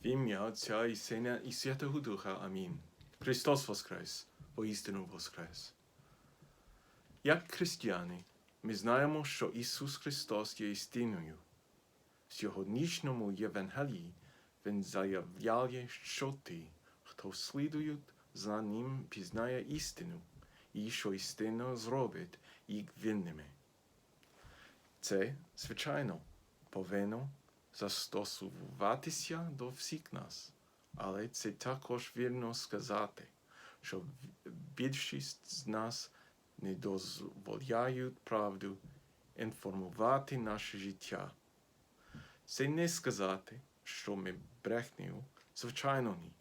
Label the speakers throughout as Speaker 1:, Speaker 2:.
Speaker 1: W imię Ojca i Syna i Świętego Ducha. Amin. Chrystus воскрес, воістину воскрес. Як християни, ми знаємо, що Ісус Христос є істиною. В сьогоднішньому Євангелії Він заявляє, що ті, хто слідують за Ним, пізнає істину, і що істина зробить їх вільними. Це, звичайно, повинно застосуватися до всіх нас, але це також вірно сказати, що більшість з нас не дозволяють правду інформувати наше життя. Це не сказати, що ми брехнею, звичайно ні.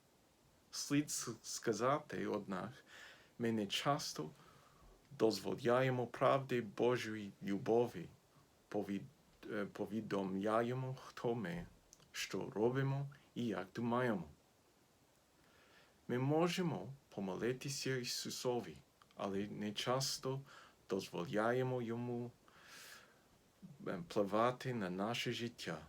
Speaker 1: Слід сказати, однак, ми не часто дозволяємо правди Божої любові, повідомляємо, хто ми, що робимо і як думаємо. Ми можемо помолитися Ісусові, але не часто дозволяємо Йому впливати на наше життя.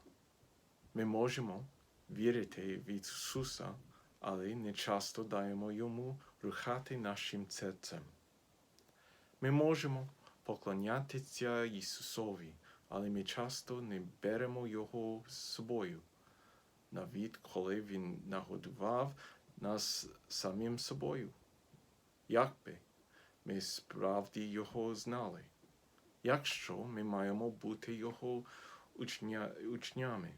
Speaker 1: Ми можемо вірити в Ісуса, але не часто даємо Йому рухати нашим серцем. Ми можемо поклонятися Ісусові, але ми часто не беремо Його з собою, навіть коли Він нагодував нас самим собою. Якби ми справді Його знали, якщо ми маємо бути Його учнями,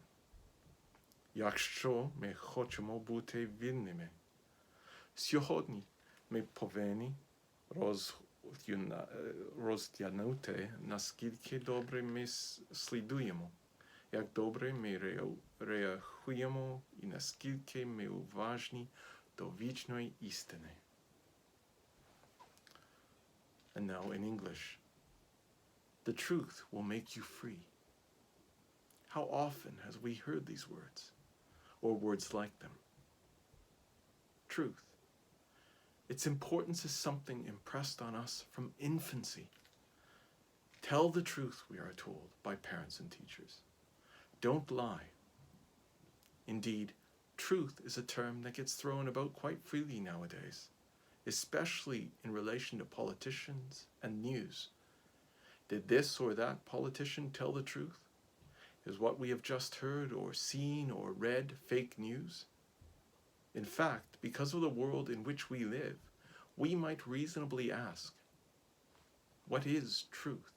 Speaker 1: якщо ми хочемо бути вільними. Сьогодні ми повинні роздягнути, наскільки добре ми слідуємо, як добре ми реагуємо і наскільки ми уважні до вічної істини. And now in English. The truth will make you free. How often has we heard these words, or words like them? Truth. Its importance is something impressed on us from infancy. Tell the truth, we are told by parents and teachers. Don't lie. Indeed, truth is a term that gets thrown about quite freely nowadays, especially in relation to politicians and news. Did this or that politician tell the truth? Is what we have just heard or seen or read fake news? In fact, because of the world in which we live, we might reasonably ask, what is truth?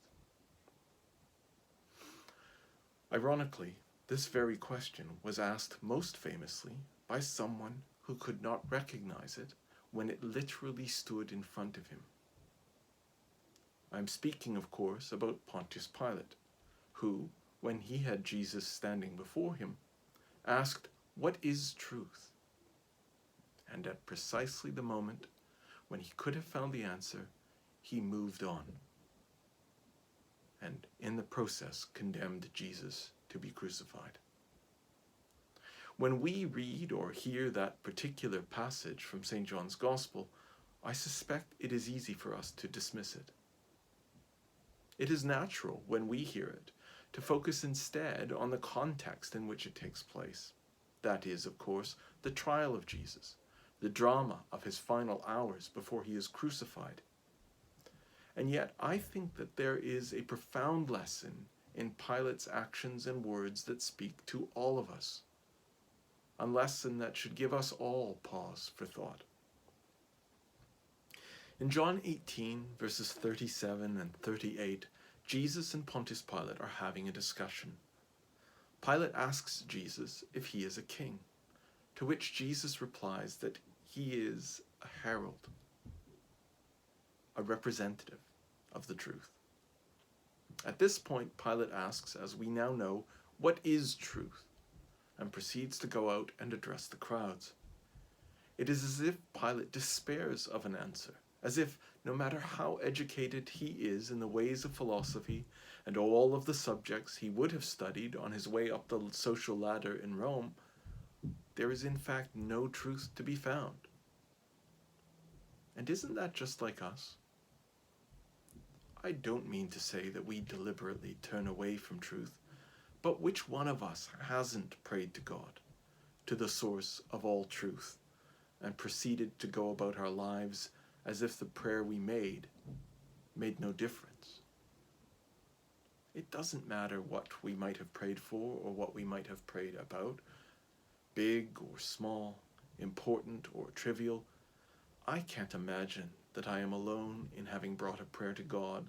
Speaker 1: Ironically, this very question was asked most famously by someone who could not recognize it when it literally stood in front of him. I'm speaking, of course, about Pontius Pilate, who, when he had Jesus standing before him, asked, "What is truth?" And at precisely the moment when he could have found the answer, he moved on, and in the process condemned Jesus to be crucified. When we read or hear that particular passage from St. John's Gospel, I suspect it is easy for us to dismiss it. It is natural, when we hear it, to focus instead on the context in which it takes place. That is, of course, the trial of Jesus, the drama of his final hours before he is crucified. And yet, I think that there is a profound lesson in Pilate's actions and words that speak to all of us, a lesson that should give us all pause for thought. In John 18, verses 37 and 38, Jesus and Pontius Pilate are having a discussion. Pilate asks Jesus if he is a king, to which Jesus replies that he is a herald, a representative of the truth. At this point, Pilate asks, as we now know, what is truth, and proceeds to go out and address the crowds. It is as if Pilate despairs of an answer, as if no matter how educated he is in the ways of philosophy and all of the subjects he would have studied on his way up the social ladder in Rome, there is in fact no truth to be found. And isn't that just like us? I don't mean to say that we deliberately turn away from truth, but which one of us hasn't prayed to God to the source of all truth and proceeded to go about our lives as if the prayer we made no difference. It doesn't matter what we might have prayed for or what we might have prayed about, big or small, important or trivial. I can't imagine that I am alone in having brought a prayer to God,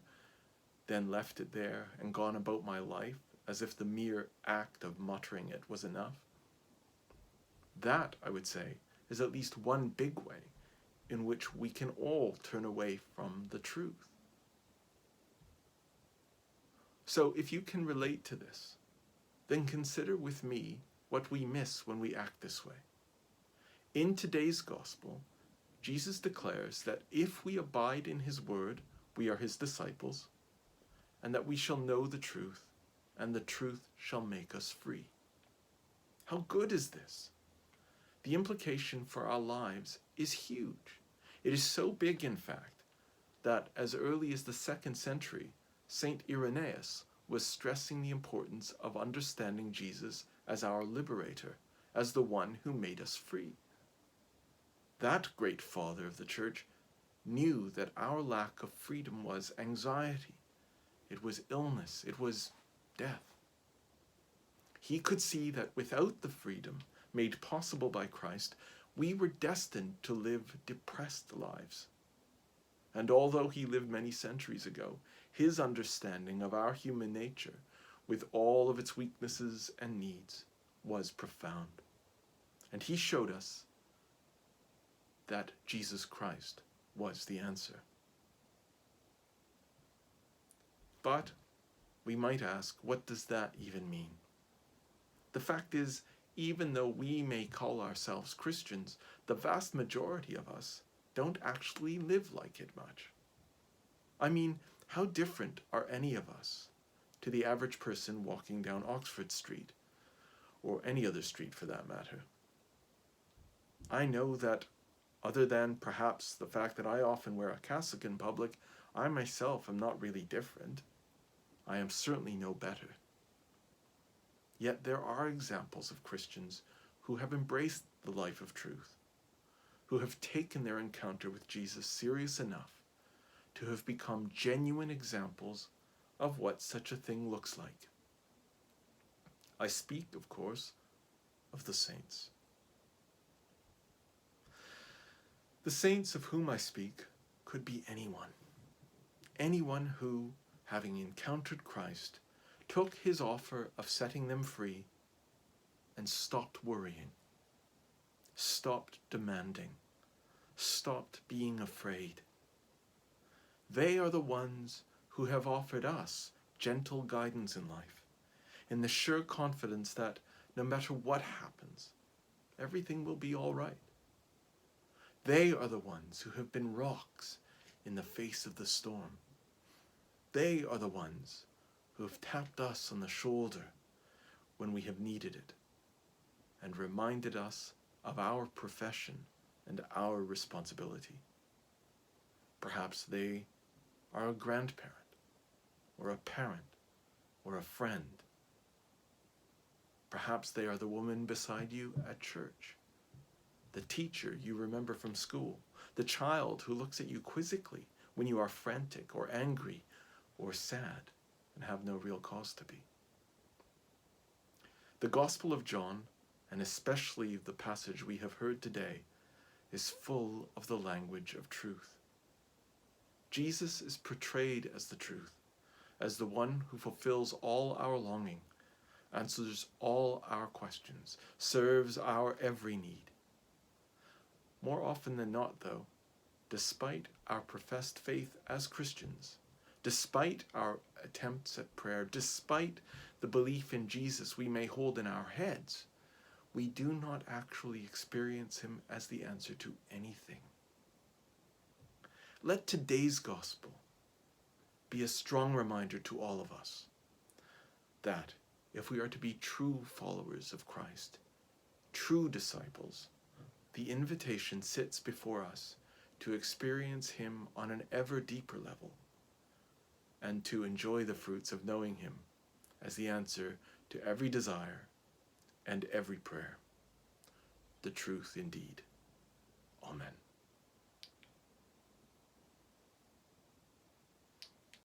Speaker 1: then left it there and gone about my life as if the mere act of muttering it was enough. That, I would say, is at least one big way in which we can all turn away from the truth. So if you can relate to this, then consider with me what we miss when we act this way. In today's gospel, Jesus declares that if we abide in his word, we are his disciples, and that we shall know the truth, and the truth shall make us free. How good is this? The implication for our lives is huge. It is so big, in fact, that as early as the 2nd century, Saint Irenaeus was stressing the importance of understanding Jesus as our liberator, as the one who made us free. That great father of the church knew that our lack of freedom was anxiety, it was illness, it was death. He could see that without the freedom made possible by Christ, we were destined to live depressed lives. And although he lived many centuries ago, his understanding of our human nature, with all of its weaknesses and needs, was profound. And he showed us that Jesus Christ was the answer. But we might ask, what does that even mean? The fact is, even though we may call ourselves Christians, the vast majority of us don't actually live like it much. I mean, how different are any of us to the average person walking down Oxford Street, or any other street for that matter? I know that other than perhaps the fact that I often wear a cassock in public, I myself am not really different. I am certainly no better. Yet there are examples of Christians who have embraced the life of truth, who have taken their encounter with Jesus serious enough to have become genuine examples of what such a thing looks like. I speak, of course, of the saints. The saints of whom I speak could be anyone who, having encountered Christ, took his offer of setting them free and stopped worrying, stopped demanding, stopped being afraid. They are the ones who have offered us gentle guidance in life, in the sure confidence that no matter what happens, everything will be all right. They are the ones who have been rocks in the face of the storm. They are the ones who have tapped us on the shoulder when we have needed it and reminded us of our profession and our responsibility. Perhaps they are a grandparent, or a parent, or a friend. Perhaps they are the woman beside you at church, the teacher you remember from school, the child who looks at you quizzically when you are frantic or angry or sad and have no real cause to be. The Gospel of John, and especially the passage we have heard today, is full of the language of truth. Jesus is portrayed as the truth, as the one who fulfills all our longing, answers all our questions, serves our every need. More often than not, though, despite our professed faith as Christians, despite our attempts at prayer, despite the belief in Jesus we may hold in our heads, we do not actually experience him as the answer to anything. Let today's gospel be a strong reminder to all of us that if we are to be true followers of Christ, true disciples, the invitation sits before us to experience him on an ever deeper level and to enjoy the fruits of knowing him as the answer to every desire and every prayer. the truth indeed. Amen.